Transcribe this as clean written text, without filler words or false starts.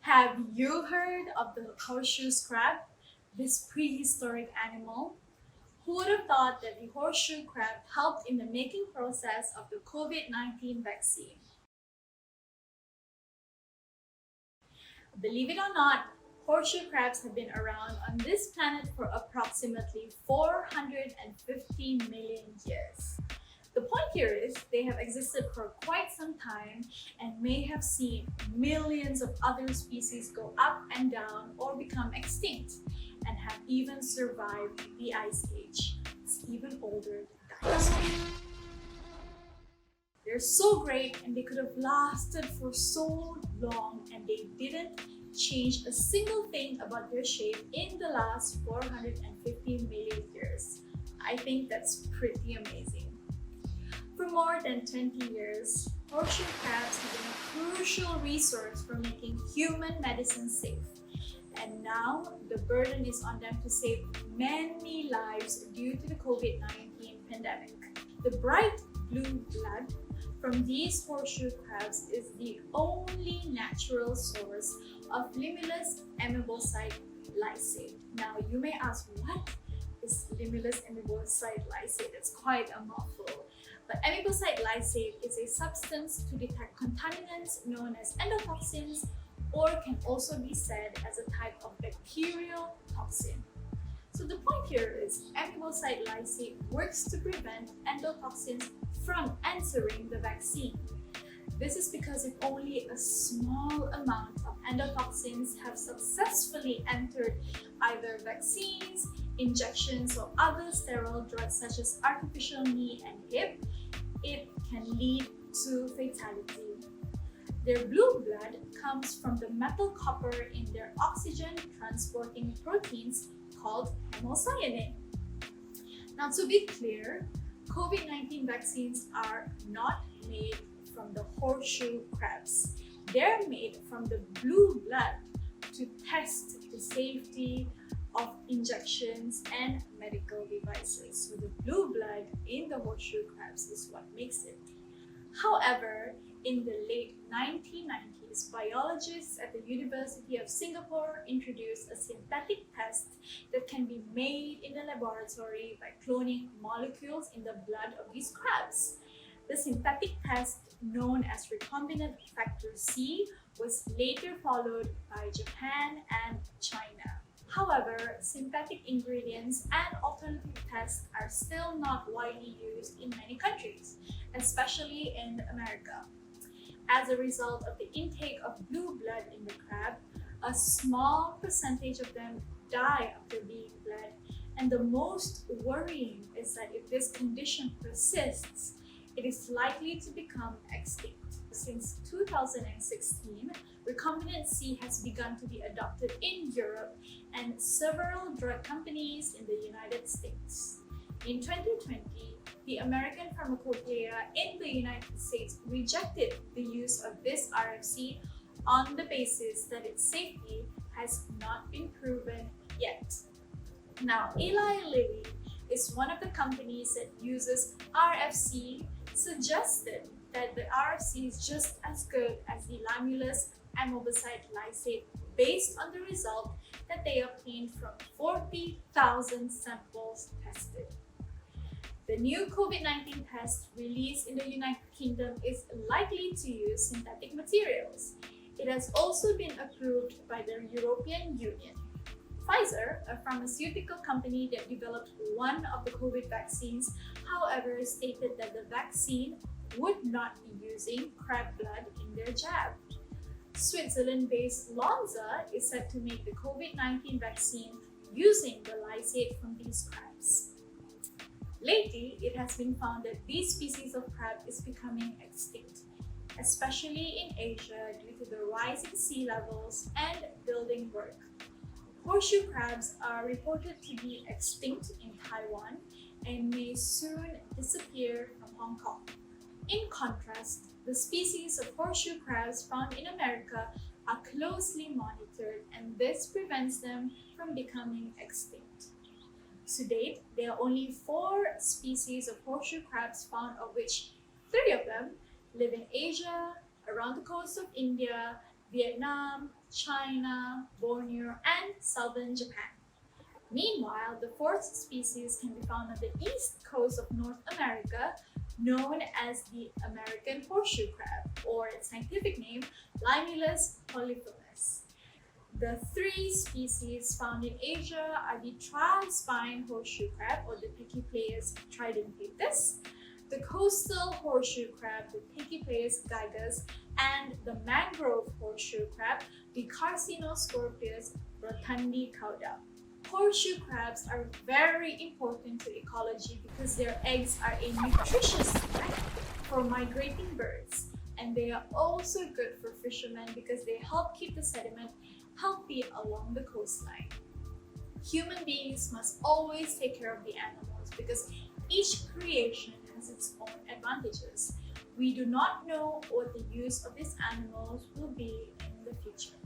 Have you heard of the horseshoe crab, this prehistoric animal? Who would have thought that the horseshoe crab helped in the making process of the COVID-19 vaccine? Believe it or not, horseshoe crabs have been around on this planet for approximately 450 million years. The point here is they have existed for quite some time and may have seen millions of other species go up and down or become extinct and have even survived the Ice Age. It's even older than dinosaurs. They're so great and they could have lasted for so long and they didn't change a single thing about their shape in the last 450 million years. I think that's pretty amazing. For more than 20 years, horseshoe crabs have been a crucial resource for making human medicine safe. And now, the burden is on them to save many lives due to the COVID-19 pandemic. The bright blue blood from these horseshoe crabs is the only natural source of Limulus Amebocyte Lysate. Now, you may ask, what is Limulus Amebocyte Lysate? It's quite a mouthful. But amebocyte lysate is a substance to detect contaminants known as endotoxins, or can also be said as a type of bacterial toxin. So the point here is amebocyte lysate works to prevent endotoxins from entering the vaccine. This is because if only a small amount of endotoxins have successfully entered either vaccines, injections, or other sterile drugs such as artificial knee and hip, it can lead to fatality. Their blue blood comes from the metal copper in their oxygen transporting proteins called hemocyanin. Now, to be clear, COVID-19 vaccines are not made from the horseshoe crabs. They're made from the blue blood to test the safety of injections and medical devices. So the blue blood in the horseshoe crabs is what makes it. However, in the late 1990s, biologists at the University of Singapore introduced a synthetic test that can be made in the laboratory by cloning molecules in the blood of these crabs. The synthetic test, known as recombinant factor C, was later followed by Japan and China. However, synthetic ingredients and alternative tests are still not widely used in many countries, especially in America. As a result of the intake of blue blood in the crab, a small percentage of them die after being bled, and the most worrying is that if this condition persists, it is likely to become extinct. Since 2016, recombinant C has begun to be adopted in Europe and several drug companies in the United States. In 2020, the American Pharmacopoeia in the United States rejected the use of this RFC on the basis that its safety has not been proven yet. Now, Eli Lilly is one of the companies that uses RFC, suggested that the RFC is just as good as the Limulus Amebocyte Lysate based on the result that they obtained from 40,000 samples tested. The new COVID-19 test released in the United Kingdom is likely to use synthetic materials. It has also been approved by the European Union. Pfizer, a pharmaceutical company that developed one of the COVID vaccines, however, stated that the vaccine would not be using crab blood in their jab. Switzerland-based Lonza is set to make the COVID-19 vaccine using the lysate from these crabs. Lately, it has been found that this species of crab is becoming extinct, especially in Asia due to the rise in sea levels and building work. Horseshoe crabs are reported to be extinct in Taiwan and may soon disappear from Hong Kong. In contrast, the species of horseshoe crabs found in America are closely monitored, and this prevents them from becoming extinct. To date, there are only 4 species of horseshoe crabs found, of which 3 of them live in Asia, around the coast of India, Vietnam, China, Borneo, and southern Japan. Meanwhile, the fourth species can be found on the east coast of North America, known as the American horseshoe crab, or its scientific name, Limulus polyphemus. The three species found in Asia are the tri-spine horseshoe crab, or the Pachypleus tridentifluus, the coastal horseshoe crab, the Pachypleus gigas, and the mangrove horseshoe crab, the Carcinoscorpius rotundi cauda. Horseshoe crabs are very important to ecology because their eggs are a nutritious snack for migrating birds, and they are also good for fishermen because they help keep the sediment healthy along the coastline. Human beings must always take care of the animals because each creation has its own advantages. We do not know what the use of these animals will be in the future.